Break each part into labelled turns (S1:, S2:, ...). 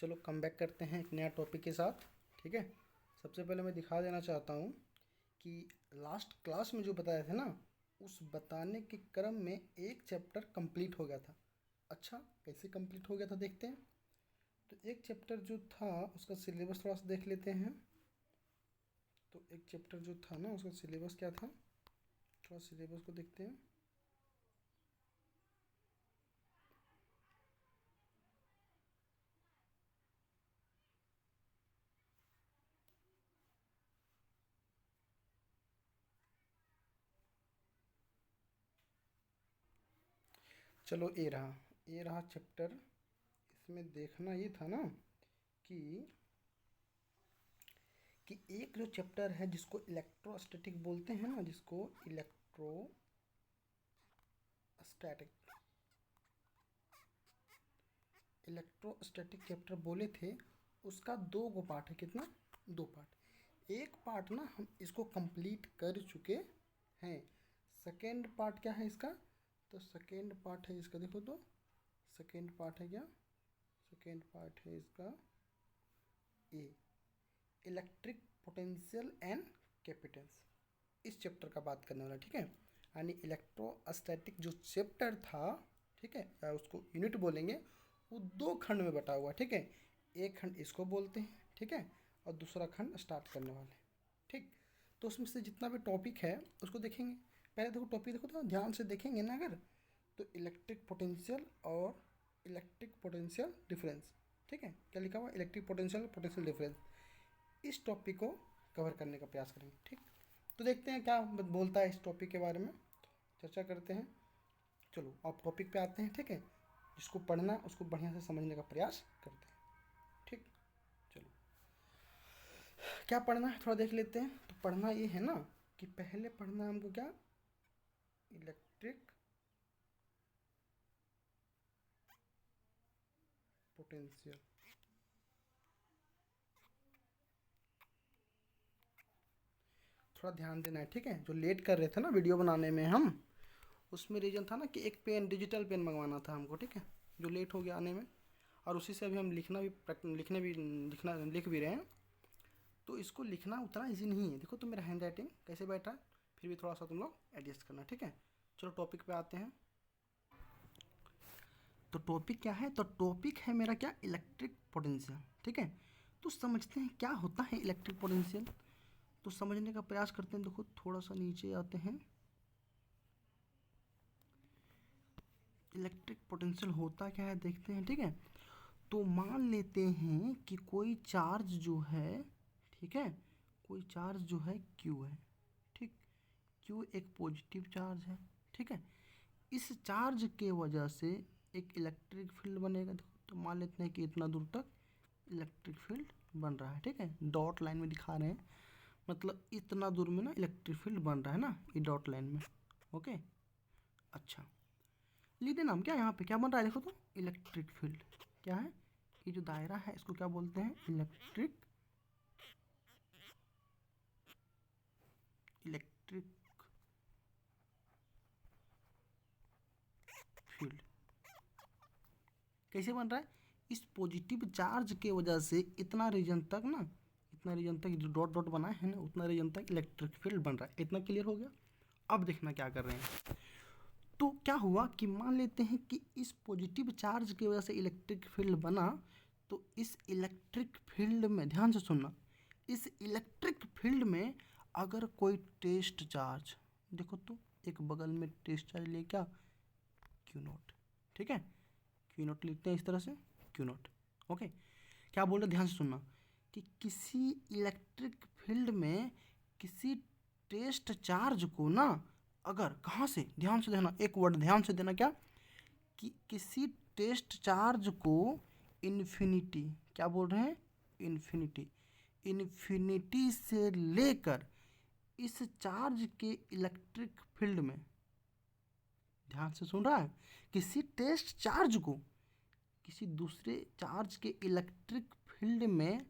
S1: चलो come back करते हैं एक नया टॉपिक के साथ। ठीक है, सबसे पहले मैं दिखा देना चाहता हूँ कि लास्ट क्लास में जो बताया था ना, उस बताने के क्रम में एक चैप्टर कंप्लीट हो गया था। अच्छा, कैसे कंप्लीट हो गया था देखते हैं। तो एक चैप्टर जो था उसका सिलेबस थोड़ा सा देख लेते हैं। तो एक चैप्टर जो था ना उसका सिलेबस क्या था, थोड़ा सिलेबस को देखते हैं। चलो ये रहा चैप्टर। इसमें देखना ये था ना कि एक जो चैप्टर है जिसको इलेक्ट्रोस्टैटिक बोलते हैं ना, जिसको इलेक्ट्रोस्टैटिक चैप्टर बोले थे, उसका दो गो पार्ट है। कितना? दो पार्ट। एक पार्ट ना हम इसको कंप्लीट कर चुके हैं। सेकेंड पार्ट क्या है इसका? तो सेकेंड पार्ट है इसका, देखो तो सेकेंड पार्ट है क्या? सेकेंड पार्ट है इसका ए, इलेक्ट्रिक पोटेंशियल एंड कैपेसिटेंस। इस चैप्टर का बात करने वाला। ठीक है, यानी इलेक्ट्रोस्टैटिक जो चैप्टर था, ठीक है, या उसको यूनिट बोलेंगे, वो दो खंड में बटा हुआ। ठीक है, एक खंड इसको बोलते हैं, ठीक है, और दूसरा खंड स्टार्ट करने वाले। ठीक, तो उसमें से जितना भी टॉपिक है उसको देखेंगे। पहले देखो टॉपिक, देखो तो ध्यान से देखेंगे ना अगर, तो इलेक्ट्रिक पोटेंशियल और इलेक्ट्रिक पोटेंशियल डिफरेंस। ठीक है, क्या लिखा हुआ? Electric potential, potential difference. इस टॉपिक को कवर करने का प्रयास करेंगे। ठीक, तो देखते हैं क्या बोलता है इस टॉपिक के बारे में, चर्चा करते हैं। चलो अब टॉपिक पे आते हैं। ठीक है, जिसको पढ़ना उसको बढ़िया से समझने का प्रयास करते हैं। ठीक, चलो क्या पढ़ना है थोड़ा देख लेते हैं। तो पढ़ना ये है ना कि पहले पढ़ना हमको क्या, इलेक्ट्रिक पोटेंशियल। थोड़ा ध्यान देना है। ठीक है, जो लेट कर रहे थे ना वीडियो बनाने में हम, उसमें रीज़न था ना कि एक पेन, डिजिटल पेन मंगवाना था हमको। ठीक है, जो लेट हो गया आने में, और उसी से अभी हम लिख भी रहे हैं। तो इसको लिखना उतना इजी नहीं है। देखो तो मेरा हैंड राइटिंग कैसे बैठा है, फिर भी थोड़ा सा तुम लोग एडजस्ट करना। ठीक है, चलो टॉपिक पे आते हैं। तो टॉपिक क्या है? तो टॉपिक है मेरा क्या, इलेक्ट्रिक पोटेंशियल। ठीक है, तो समझते हैं क्या होता है इलेक्ट्रिक पोटेंशियल। तो समझने का प्रयास करते हैं। देखो थोड़ा सा नीचे आते हैं। इलेक्ट्रिक पोटेंशियल होता क्या है देखते हैं। ठीक है, तो मान लेते हैं कि कोई चार्ज जो है, ठीक है, कोई चार्ज जो है Q है। ठीक, Q एक पॉजिटिव चार्ज है। ठीक है, इस चार्ज के वजह से एक इलेक्ट्रिक फील्ड बनेगा। देखो तो मान लेते हैं कि इतना दूर तक इलेक्ट्रिक फील्ड बन रहा है। ठीक है, डॉट लाइन में दिखा रहे हैं, मतलब इतना दूर में ना इलेक्ट्रिक फील्ड बन रहा है ना, ये डॉट लाइन में। ओके, अच्छा लिख देना हम क्या, यहाँ पे क्या बन रहा है देखो तो, इलेक्ट्रिक फील्ड क्या है, ये जो दायरा है इसको क्या बोलते हैं, इलेक्ट्रिक फील्ड। कैसे बन रहा है? इस पॉजिटिव चार्ज के वजह से इतना रीजन तक ना, इतना रीजन तक जो डॉट डॉट बना है ना, उतना रीजन तक इलेक्ट्रिक फील्ड बन रहा है। इतना क्लियर हो गया। अब देखना क्या कर रहे हैं। तो क्या हुआ कि मान लेते हैं कि इस पॉजिटिव चार्ज की वजह से इलेक्ट्रिक फील्ड बना। तो इस इलेक्ट्रिक फील्ड में ध्यान से सुनना, इस इलेक्ट्रिक फील्ड में अगर कोई टेस्ट चार्ज, देखो तो एक बगल में टेस्ट चार्ज ले क्या, Q0। ठीक है, Q0 लिखते हैं इस तरह से, Q0। ओके, क्या बोल रहे ध्यान से सुनना कि किसी इलेक्ट्रिक फील्ड में किसी टेस्ट चार्ज को ना, अगर कहाँ से, ध्यान से देना, एक वर्ड ध्यान से देना, क्या कि किसी टेस्ट चार्ज को इन्फिनिटी, क्या बोल रहे हैं, इन्फिनिटी, इन्फिनिटी से लेकर इस चार्ज के इलेक्ट्रिक फील्ड में, ध्यान से सुन रहा है, किसी टेस्ट चार्ज को किसी दूसरे चार्ज के इलेक्ट्रिक फील्ड में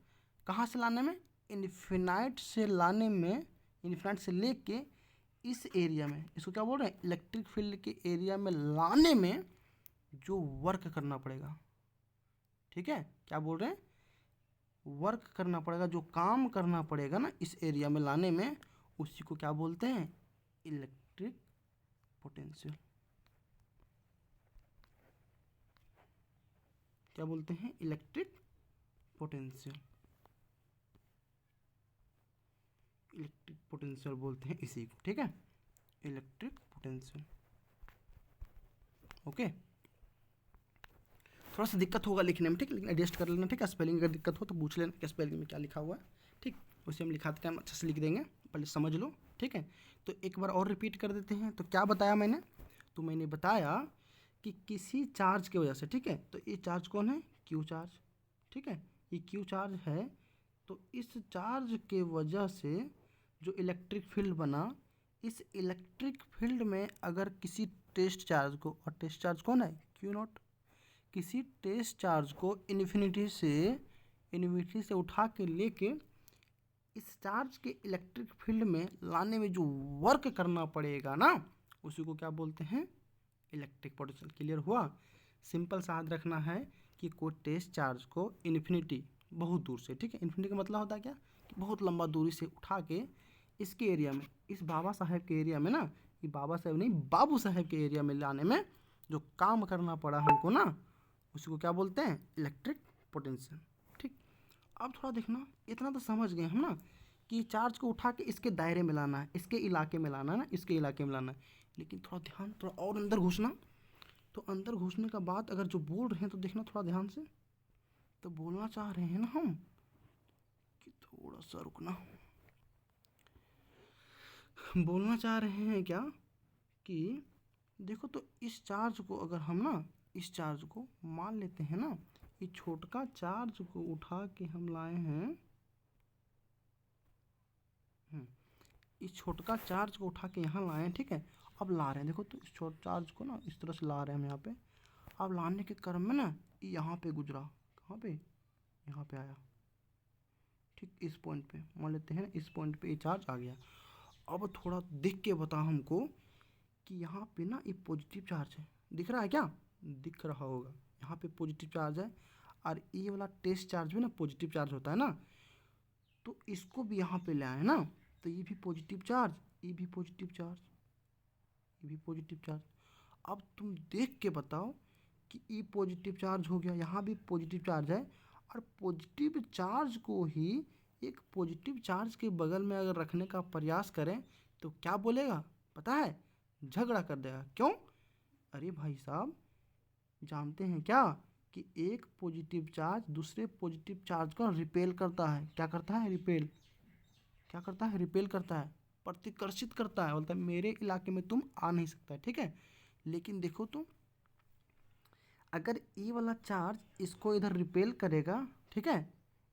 S1: कहाँ से लाने में, इन्फिनाइट से लाने में, इन्फिनाइट से लेके इस एरिया में, इसको क्या बोल रहे हैं, इलेक्ट्रिक फील्ड के एरिया में लाने में जो वर्क करना पड़ेगा। ठीक है, क्या बोल रहे हैं, वर्क करना पड़ेगा, जो काम करना पड़ेगा ना इस एरिया में लाने में, उसी को क्या बोलते हैं, इलेक्ट्रिक पोटेंशियल। क्या बोलते हैं, इलेक्ट्रिक पोटेंशियल। इलेक्ट्रिक पोटेंशियल बोलते हैं इसी को, ठीक है, इलेक्ट्रिक पोटेंशियल। ओके, थोड़ा सा दिक्कत होगा लिखने में, ठीक है, लेकिन एडजस्ट कर लेना, ठीक है। स्पेलिंग अगर दिक्कत हो तो पूछ लेना कि स्पेलिंग में क्या लिखा हुआ है, ठीक, उसे हम लिखाते टाइम अच्छे से लिख देंगे, पहले समझ लो, ठीक है। तो एक बार और रिपीट कर देते हैं। तो क्या बताया मैंने, तो मैंने बताया कि किसी चार्ज की वजह से, ठीक है, तो ये चार्ज कौन है, क्यू चार्ज, ठीक है, ये क्यू चार्ज है। तो इस चार्ज के वजह से जो इलेक्ट्रिक फील्ड बना, इस इलेक्ट्रिक फील्ड में अगर किसी टेस्ट चार्ज को, और टेस्ट चार्ज कौन है, क्यू नॉट, किसी टेस्ट चार्ज को इन्फिनिटी से उठा के लेके इस चार्ज के इलेक्ट्रिक फील्ड में लाने में जो वर्क करना पड़ेगा ना, उसी को क्या बोलते हैं, इलेक्ट्रिक पोटेंशियल। क्लियर हुआ। सिंपल सा याद रखना है कि कोई टेस्ट चार्ज को इन्फिनिटी, बहुत दूर से, ठीक है, इन्फिनिटी का मतलब होता है क्या, कि बहुत लंबा दूरी से उठा के इसके एरिया में, इस बाबा साहेब के एरिया में ना, ये बाबा साहेब नहीं, बाबू साहेब के एरिया में लाने में जो काम करना पड़ा हमको ना, उसी को क्या बोलते हैं, इलेक्ट्रिक पोटेंशियल, ठीक। अब थोड़ा देखना, इतना तो समझ गए हम ना कि चार्ज को उठा के इसके दायरे में लाना है, इसके इलाके में लाना है ना, इसके इलाके में लाना है। लेकिन थोड़ा ध्यान, थोड़ा और अंदर घुसना। तो अंदर घुसने का बाद अगर जो बोल रहे हैं तो देखना थोड़ा ध्यान से। तो बोलना चाह रहे हैं ना हम कि थोड़ा सा रुकना, बोलना चाह रहे हैं क्या कि देखो, तो इस चार्ज को अगर हम ना, इस चार्ज को मान लेते हैं ना, ये छोटका चार्ज को उठा के हम लाए हैं, इस छोटका चार्ज को उठा के यहाँ लाए हैं, ठीक है। अब ला रहे हैं, देखो, तो इस छोटे चार्ज को ना इस तरह से ला रहे हैं हम यहाँ पे। अब लाने के क्रम में ना यहाँ पे गुजरा, कहाँ पे, यहाँ पे आया, ठीक, इस पॉइंट पे मान लेते हैं ना, इस पॉइंट पे ये चार्ज आ गया। अब थोड़ा देख के बता हमको कि यहाँ पे ना ये पॉजिटिव चार्ज है, दिख रहा है क्या, दिख रहा होगा, यहाँ पे पॉजिटिव चार्ज है, और ये वाला टेस्ट चार्ज भी ना पॉजिटिव चार्ज होता है ना, तो इसको भी यहाँ पे ले आए ना, तो ये भी पॉजिटिव चार्ज, ये भी पॉजिटिव चार्ज, ये भी पॉजिटिव चार्ज। अब तुम देख के बताओ कि ये पॉजिटिव चार्ज हो गया, यहाँ भी पॉजिटिव चार्ज है, और पॉजिटिव चार्ज को ही एक पॉजिटिव चार्ज के बगल में अगर रखने का प्रयास करें तो क्या बोलेगा पता है, झगड़ा कर देगा। क्यों, अरे भाई साहब, जानते हैं क्या कि एक पॉजिटिव चार्ज दूसरे पॉजिटिव चार्ज को रिपेल करता है, क्या करता है, रिपेल, क्या करता है, रिपेल करता है, प्रतिकर्षित करता है, बोलता है मेरे इलाके में तुम आ नहीं सकता, ठीक है। लेकिन देखो तो अगर ये वाला चार्ज इसको इधर रिपेल करेगा, ठीक है,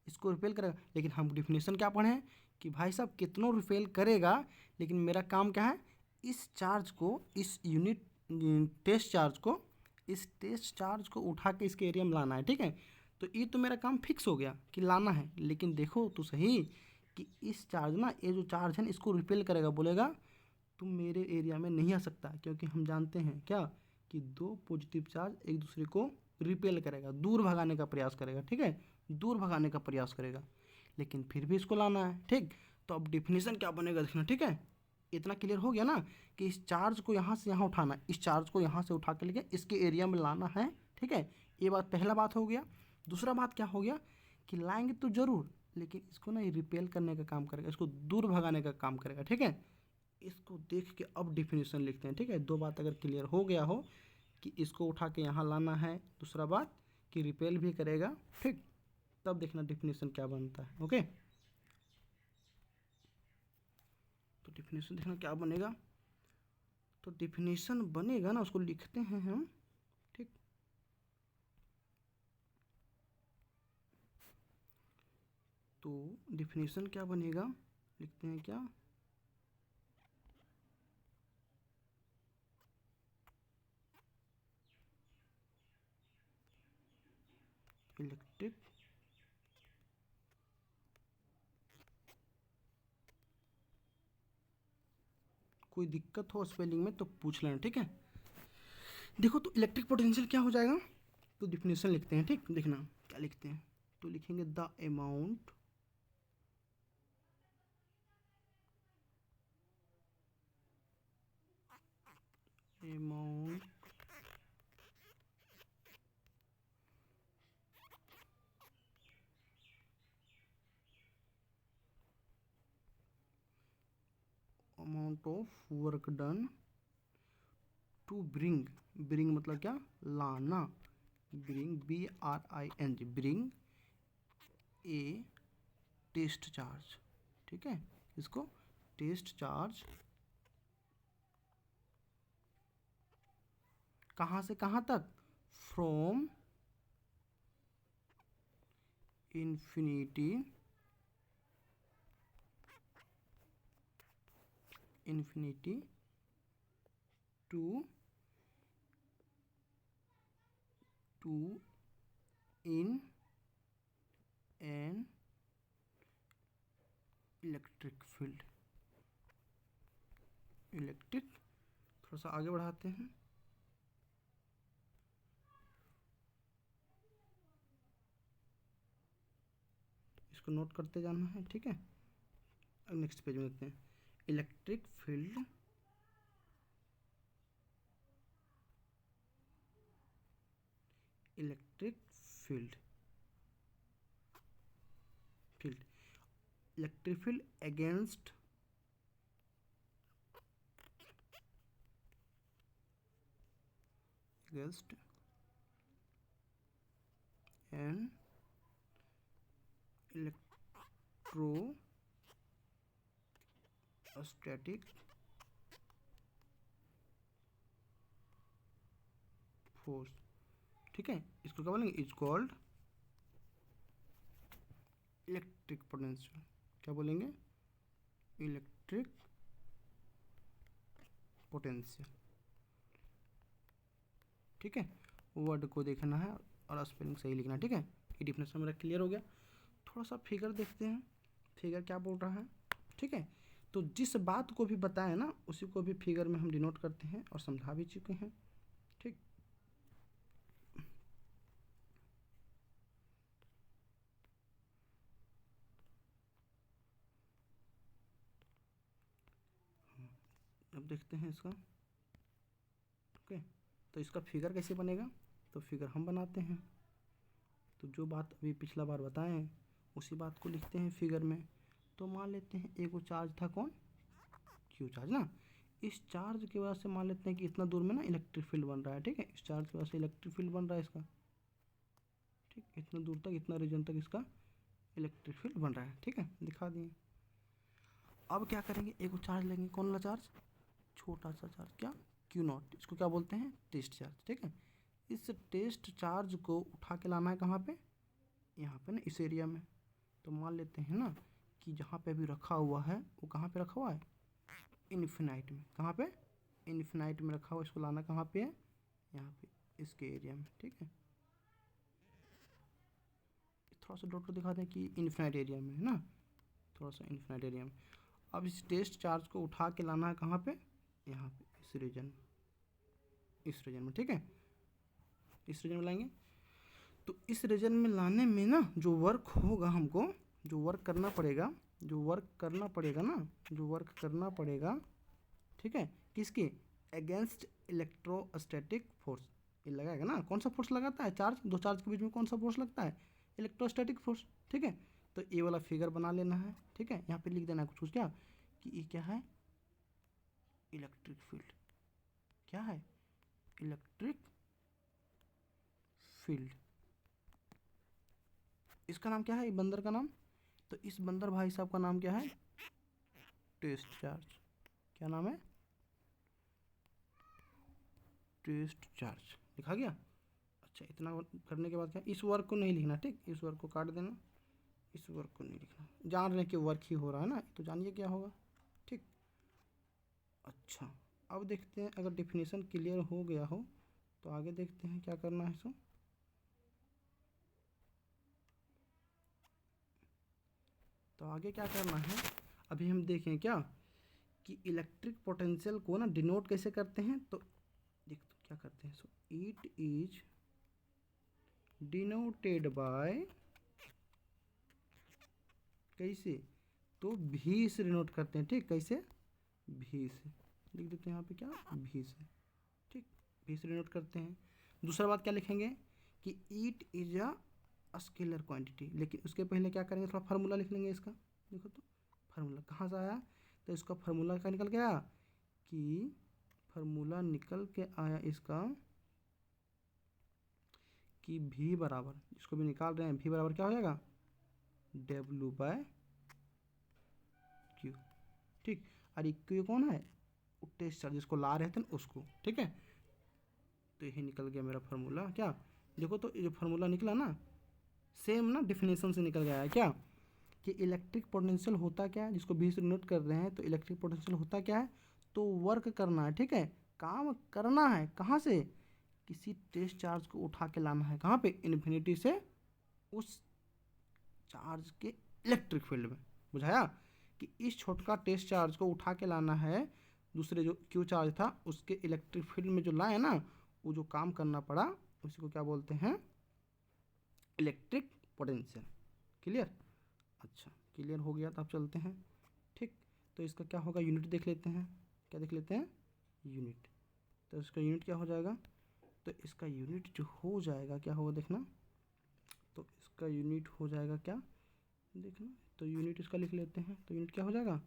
S1: इसको रिपेल करेगा, लेकिन हम डिफिनेशन क्या पढ़े हैं कि भाई साहब कितनों रिपेल करेगा, लेकिन मेरा काम क्या है, इस चार्ज को, इस यूनिट टेस्ट चार्ज को, इस टेस्ट चार्ज को उठा के इसके एरिया में लाना है, ठीक है। तो ये तो मेरा काम फिक्स हो गया कि लाना है, लेकिन देखो तो सही कि इस चार्ज ना, ये जो चार्ज है ना, इसको रिपेल करेगा, बोलेगा तुम मेरे एरिया में नहीं आ सकता, क्योंकि हम जानते हैं क्या कि दो पॉजिटिव चार्ज एक दूसरे को रिपेल करेगा, दूर भगाने का प्रयास करेगा, ठीक है, दूर भगाने का प्रयास करेगा, लेकिन फिर भी इसको लाना है, ठीक। तो अब डिफिनीशन क्या बनेगा देखना, ठीक है। इतना क्लियर हो गया ना कि इस चार्ज को यहाँ से यहाँ उठाना, इस चार्ज को यहाँ से उठा के लेके इसके एरिया में लाना है, ठीक है। ये बात पहला बात हो गया। दूसरा बात क्या हो गया कि लाएंगे तो ज़रूर, लेकिन इसको ना ये रिपेल करने का काम करेगा, इसको दूर भगाने का काम करेगा, ठीक है। इसको देख के अब डिफिनीशन लिखते हैं, ठीक है। दो बात अगर क्लियर हो गया हो कि इसको उठा के यहाँ लाना है, दूसरा बात कि रिपेल भी करेगा, ठीक, तब देखना डिफिनीशन क्या बनता है। ओके, तो डिफिनीशन देखना क्या बनेगा। तो डिफिनीशन बनेगा ना, उसको लिखते हैं हम, ठीक। तो डिफिनीशन क्या बनेगा, लिखते हैं क्या, इलेक्ट्रिक कोई दिक्कत हो स्पेलिंग में तो पूछ लेना, ठीक है। देखो तो इलेक्ट्रिक पोटेंशियल क्या हो जाएगा, तो डिफिनेशन लिखते हैं, ठीक, देखना क्या लिखते हैं। तो लिखेंगे the amount of work done to bring मतलब क्या, लाना, bring BRING, bring a test charge. ठीक है, इसको टेस्ट चार्ज कहाँ से कहाँ तक, from infinity to in an electric field. थोड़ा सा आगे बढ़ाते हैं। इसको नोट करते जाना है। ठीक है, अब नेक्स्ट पेज में देखते हैं। Electric field electric field against an electrostatic force. ठीक है, इसको क्या बोलेंगे, इज कॉल्ड इलेक्ट्रिक पोटेंशियल। क्या बोलेंगे, इलेक्ट्रिक पोटेंशियल। ठीक है, वर्ड को देखना है और स्पेलिंग सही लिखना है। ठीक है, ये डिफिनेशन मेरा क्लियर हो गया। थोड़ा सा फिगर देखते हैं, फिगर क्या बोल रहा है। ठीक है, तो जिस बात को भी बताएं ना उसी को भी फिगर में हम डिनोट करते हैं और समझा भी चुके हैं। ठीक, अब देखते हैं इसका। ओके, तो इसका फिगर कैसे बनेगा, तो फिगर हम बनाते हैं। तो जो बात अभी पिछला बार बताए हैं उसी बात को लिखते हैं फिगर में। तो मान लेते हैं एक वो चार्ज था, कौन, क्यू चार्ज ना। इस चार्ज की वजह से मान लेते हैं कि इतना दूर में ना इलेक्ट्रिक फील्ड बन रहा है। ठीक है, इस चार्ज की वजह से इलेक्ट्रिक फील्ड बन रहा है इसका। ठीक, इतना दूर तक, इतना रीजन तक इसका इलेक्ट्रिक फील्ड बन रहा है। ठीक है, दिखा दिए। अब क्या करेंगे, एक वो चार्ज लेंगे, कौन वाला चार्ज, छोटा सा चार्ज, क्या, Q0। इसको क्या बोलते हैं, टेस्ट चार्ज। ठीक है, इस टेस्ट चार्ज को उठा के लाना है कहाँ पे, यहाँ पे ना, इस एरिया में। तो मान लेते हैं ना कि जहाँ पे अभी रखा हुआ है वो कहाँ पे रखा हुआ है, इन्फिनाइट में। कहाँ पे, इन्फिनाइट में रखा हुआ। इसको लाना कहाँ पे है, यहाँ पे, इसके एरिया में। ठीक है, थोड़ा सा डॉट को दिखा दें कि इन्फिनाइट एरिया में है ना, थोड़ा सा इन्फिनाइट एरिया में। अब इस टेस्ट चार्ज को उठा के लाना है कहाँ पे, यहाँ पे, इस रीजन में, इस रीजन में। ठीक है, इस रीजन में लाएंगे। तो इस रीजन में लाने में ना जो वर्क होगा, हमको जो वर्क करना पड़ेगा, ठीक है, किसके, अगेंस्ट इलेक्ट्रोस्टैटिक फोर्स। ये लगाएगा ना, कौन सा फोर्स लगाता है, चार्ज, दो चार्ज के बीच में कौन सा फोर्स लगता है, इलेक्ट्रोस्टैटिक फोर्स। ठीक है, तो ये वाला फिगर बना लेना है। ठीक है, यहाँ पे लिख देना है कुछ क्या, कि ये क्या है, इलेक्ट्रिक फील्ड। क्या है, इलेक्ट्रिक फील्ड। इसका नाम क्या है, बंदर का नाम, तो इस बंदर भाई साहब का नाम क्या है, टेस्ट चार्ज। क्या नाम है, टेस्ट चार्ज। लिखा गया। अच्छा, इतना करने के बाद क्या, इस वर्क को नहीं लिखना। ठीक, इस वर्क को काट देना, इस वर्क को नहीं लिखना। जान रहे कि वर्क ही हो रहा है ना, तो जानिए क्या होगा। ठीक, अच्छा, अब देखते हैं अगर डिफिनीशन क्लियर हो गया हो तो आगे देखते हैं क्या करना है इसको। तो आगे क्या करना है, अभी हम देखें क्या कि इलेक्ट्रिक पोटेंशियल को ना डिनोट कैसे करते हैं। तो देख तो क्या करते हैं, so it is denoted by कैसे, तो भी से डिनोट करते हैं। ठीक, कैसे, भी से लिख देते हैं यहाँ पे क्या, भी से। ठीक, भी से डिनोट करते हैं। दूसरा बात क्या लिखेंगे कि it is a scalar quantity, लेकिन उसके पहले क्या करेंगे, थोड़ा फार्मूला लिख लेंगे इसका। देखो तो फार्मूला कहाँ से आया, तो इसका फार्मूला क्या निकल गया कि फार्मूला निकल के आया इसका कि भी बराबर, इसको भी निकाल रहे हैं, भी बराबर क्या हो जाएगा, W/Q। ठीक, और Q कौन है, टेस्ट चार्ज जिसको ला रहे थे ना उसको। ठीक है, तो यही निकल गया मेरा फार्मूला। क्या, देखो तो ये जो फार्मूला निकला ना, सेम ना डेफिनेशन से निकल गया है। क्या कि इलेक्ट्रिक पोटेंशियल होता क्या है, जिसको भी से नोट कर रहे हैं, तो इलेक्ट्रिक पोटेंशियल होता क्या है, तो वर्क करना है। ठीक है, काम करना है, कहाँ से, किसी टेस्ट चार्ज को उठा के लाना है, कहाँ पे, इन्फिनिटी से उस चार्ज के इलेक्ट्रिक फील्ड में। बुझाया कि इस छोटका टेस्ट चार्ज को उठा के लाना है, दूसरे जो क्यू चार्ज था उसके इलेक्ट्रिक फील्ड में जो लाए ना, वो जो काम करना पड़ा उसी को क्या बोलते हैं, इलेक्ट्रिक पोटेंशियल। क्लियर, अच्छा क्लियर हो गया, तो अब चलते हैं। ठीक, तो इसका क्या होगा, यूनिट देख लेते हैं। क्या देख लेते हैं, यूनिट। तो इसका यूनिट क्या हो जाएगा, तो इसका यूनिट जो हो जाएगा क्या होगा देखना, तो इसका यूनिट हो जाएगा क्या देखना, तो यूनिट इसका लिख लेते हैं। तो यूनिट क्या हो जाएगा,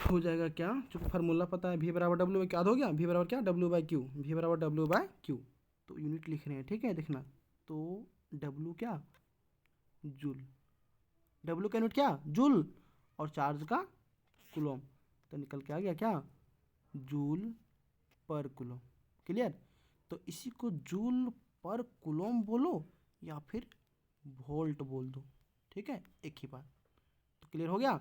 S1: हो जाएगा क्या, चूँकि फार्मूला पता है, V बराबर W बाई क्या हो गया, V बराबर क्या, W/Q, V बराबर W/Q। तो यूनिट लिख रहे हैं। ठीक है, देखना, तो W क्या, जूल, W का यूनिट क्या, जूल, और चार्ज का कूलम, तो निकल के आ गया क्या, जूल पर कूलम। क्लियर, तो इसी को जूल पर कूलम बोलो या फिर वोल्ट बोल दो। ठीक है, एक ही बात। तो क्लियर हो गया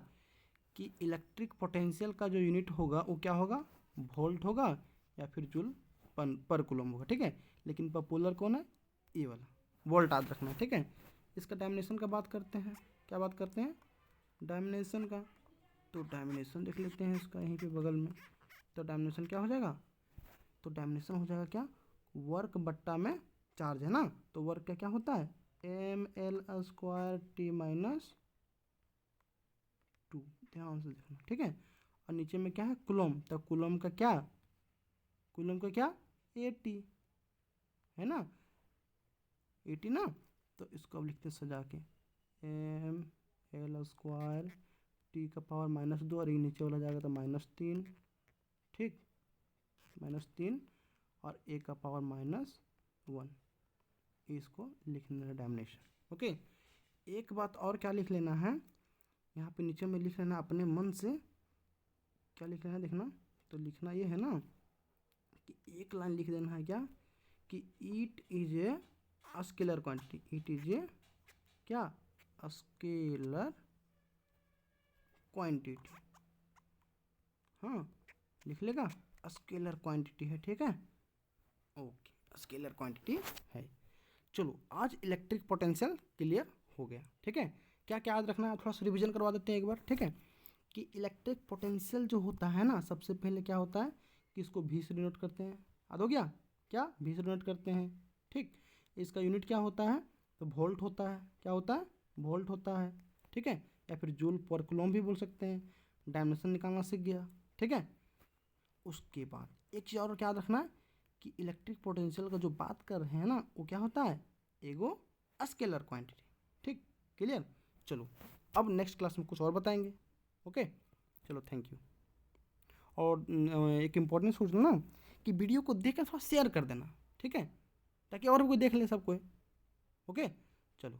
S1: कि इलेक्ट्रिक पोटेंशियल का जो यूनिट होगा वो क्या होगा, वोल्ट होगा या फिर जूल पर कूलम होगा। ठीक है, लेकिन पॉपुलर कौन है, ये वाला, वोल्ट याद रखना। ठीक है, इसका डायमेंशन का बात करते हैं। क्या बात करते हैं, डायमेंशन का। तो डायमेंशन देख लेते हैं इसका यहीं पे बगल में। तो डायमेंशन क्या हो जाएगा, तो डायमेंशन हो जाएगा क्या, वर्क बट्टा में चार्ज है ना, तो वर्क का क्या होता है, ml² T-2। ध्यान से देखना। ठीक है, और नीचे में क्या है, कूलम, तो कूलम का क्या, कूलम का क्या, 80 है ना, 80 ना। तो इसको अब लिखते हैं सजा के, ml² T⁻², और ये नीचे वाला जाएगा तो -3। ठीक, -3 और A⁻−1, इसको लिख लेना डायमेंशन। ओके, एक बात और क्या लिख लेना है, यहाँ पे नीचे में लिख लेना अपने मन से। क्या लिख लेना है देखना, तो लिखना ये है ना कि एक लाइन लिख देना है क्या, कि it is a scalar quantity, it is a क्या, स्केलर क्वांटिटी। हाँ, लिख लेगा, स्केलर क्वांटिटी है। ठीक है, ओके, स्केलर क्वांटिटी है। चलो, आज इलेक्ट्रिक पोटेंशियल क्लियर हो गया। ठीक है, क्या क्या याद रखना है, थोड़ा सा रिवीजन करवा देते हैं एक बार। ठीक है, कि इलेक्ट्रिक पोटेंशियल जो होता है ना, सबसे पहले क्या होता है कि इसको भी से डिनोट करते हैं। याद हो गया, क्या, भी से डिनोट करते हैं। ठीक, इसका यूनिट क्या होता है, तो वोल्ट होता है। क्या होता है, वोल्ट होता है। ठीक है, या फिर जूल पर कूलम भी बोल सकते हैं। डायमेंशन निकालना सीख गया। ठीक है, उसके बाद एक चीज़ और क्या याद रखना है कि इलेक्ट्रिक पोटेंशियल का जो बात कर रहे हैं ना, वो क्या होता है, एगो स्केलर क्वांटिटी। ठीक, क्लियर। चलो, अब नेक्स्ट क्लास में कुछ और बताएंगे। ओके, चलो, थैंक यू। और एक इम्पॉर्टेंट सोचना ना कि वीडियो को देख कर थोड़ा शेयर कर देना। ठीक है, ताकि और भी कोई देख ले, सब कोई। ओके, चलो।